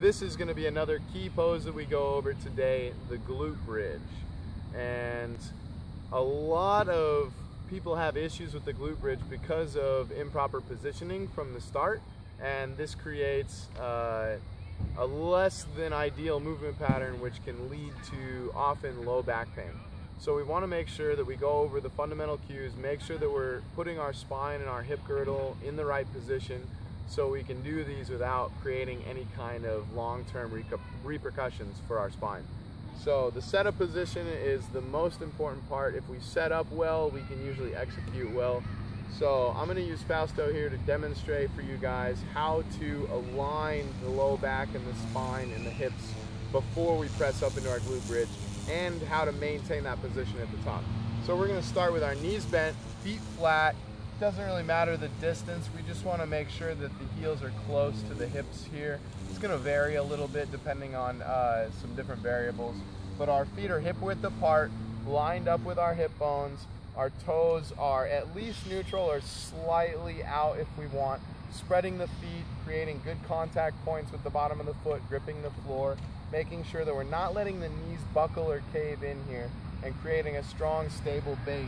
this is going to be another key pose that we go over today, the glute bridge. And a lot of people have issues with the glute bridge because of improper positioning from the start, and this creates a less than ideal movement pattern, which can lead to often low back pain. So we want to make sure that we go over the fundamental cues, make sure that we're putting our spine and our hip girdle in the right position so we can do these without creating any kind of long-term repercussions for our spine. So the setup position is the most important part. If we set up well, we can usually execute well. So I'm going to use Fausto here to demonstrate for you guys how to align the low back and the spine and the hips before we press up into our glute bridge, and how to maintain that position at the top. So we're going to start with our knees bent, feet flat. Doesn't really matter the distance, we just want to make sure that the heels are close to the hips here. It's going to vary a little bit depending on some different variables, but our feet are hip width apart, lined up with our hip bones. Our toes are at least neutral or slightly out if we want. Spreading the feet, creating good contact points with the bottom of the foot, gripping the floor, making sure that we're not letting the knees buckle or cave in here, and creating a strong, stable base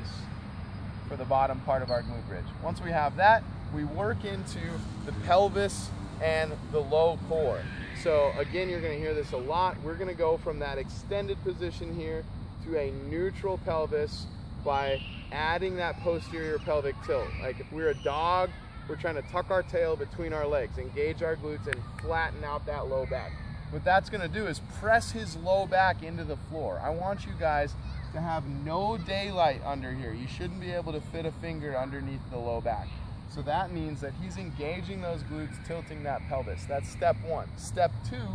for the bottom part of our glute bridge. Once we have that, we work into the pelvis and the low core. So again, you're going to hear this a lot. We're going to go from that extended position here to a neutral pelvis by adding that posterior pelvic tilt. Like if we're a dog, we're trying to tuck our tail between our legs, engage our glutes, and flatten out that low back. What that's going to do is press his low back into the floor. I want you guys to have no daylight under here. You shouldn't be able to fit a finger underneath the low back. So that means that he's engaging those glutes, tilting that pelvis. That's step one. Step two,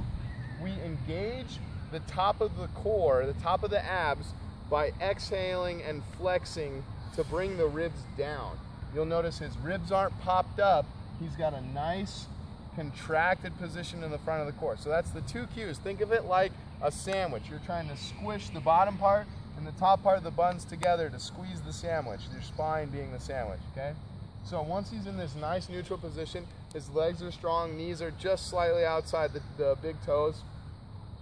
we engage the top of the core, the top of the abs, by exhaling and flexing to bring the ribs down. You'll notice his ribs aren't popped up. He's got a nice contracted position in the front of the core. So that's the two cues. Think of it like a sandwich. You're trying to squish the bottom part and the top part of the buns together to squeeze the sandwich, your spine being the sandwich, okay? So once he's in this nice neutral position, his legs are strong, knees are just slightly outside the big toes,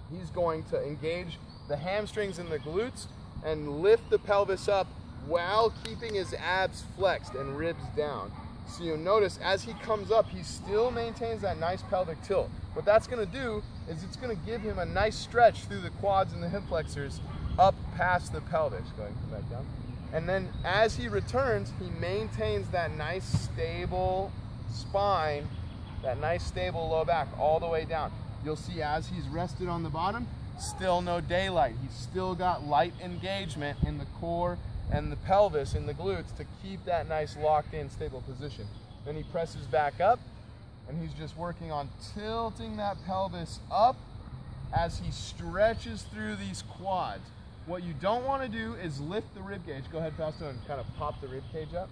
he's going to engage the hamstrings and the glutes and lift the pelvis up while keeping his abs flexed and ribs down. So you'll notice as he comes up, he still maintains that nice pelvic tilt. What that's going to do is it's going to give him a nice stretch through the quads and the hip flexors up past the pelvis. Go ahead and come back down. And then as he returns, he maintains that nice stable spine, that nice stable low back all the way down. You'll see as he's rested on the bottom, still no daylight. He's still got light engagement in the core and the pelvis and the glutes to keep that nice locked in stable position. Then he presses back up and he's just working on tilting that pelvis up as he stretches through these quads. What you don't want to do is lift the rib cage. Go ahead, Fausto, and kind of pop the rib cage up.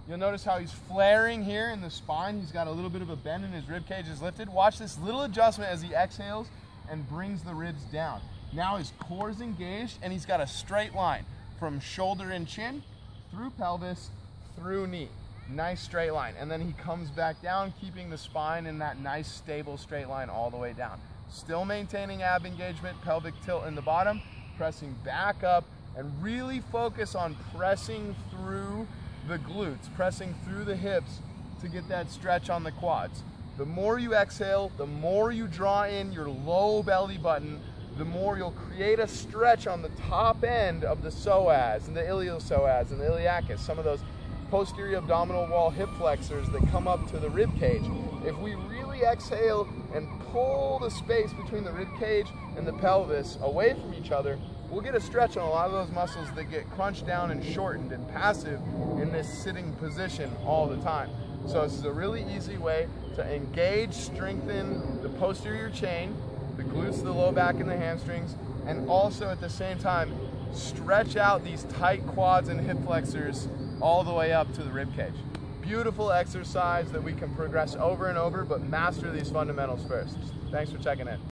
You'll notice how he's flaring here in the spine. He's got a little bit of a bend and his rib cage is lifted. Watch this little adjustment as he exhales and brings the ribs down. Now his core is engaged and he's got a straight line from shoulder and chin, through pelvis, through knee. Nice straight line. And then he comes back down, keeping the spine in that nice stable straight line all the way down. Still maintaining ab engagement, pelvic tilt in the bottom, pressing back up, and really focus on pressing through the glutes, pressing through the hips to get that stretch on the quads. The more you exhale, the more you draw in your low belly button, the more you'll create a stretch on the top end of the psoas and the iliopsoas and the iliacus, some of those posterior abdominal wall hip flexors that come up to the rib cage. If we really exhale and pull the space between the rib cage and the pelvis away from each other, we'll get a stretch on a lot of those muscles that get crunched down and shortened and passive in this sitting position all the time. So this is a really easy way to engage, strengthen the posterior chain, the glutes, the low back, and the hamstrings, and also at the same time stretch out these tight quads and hip flexors all the way up to the rib cage. Beautiful exercise that we can progress over and over, but master these fundamentals first. Thanks for checking in.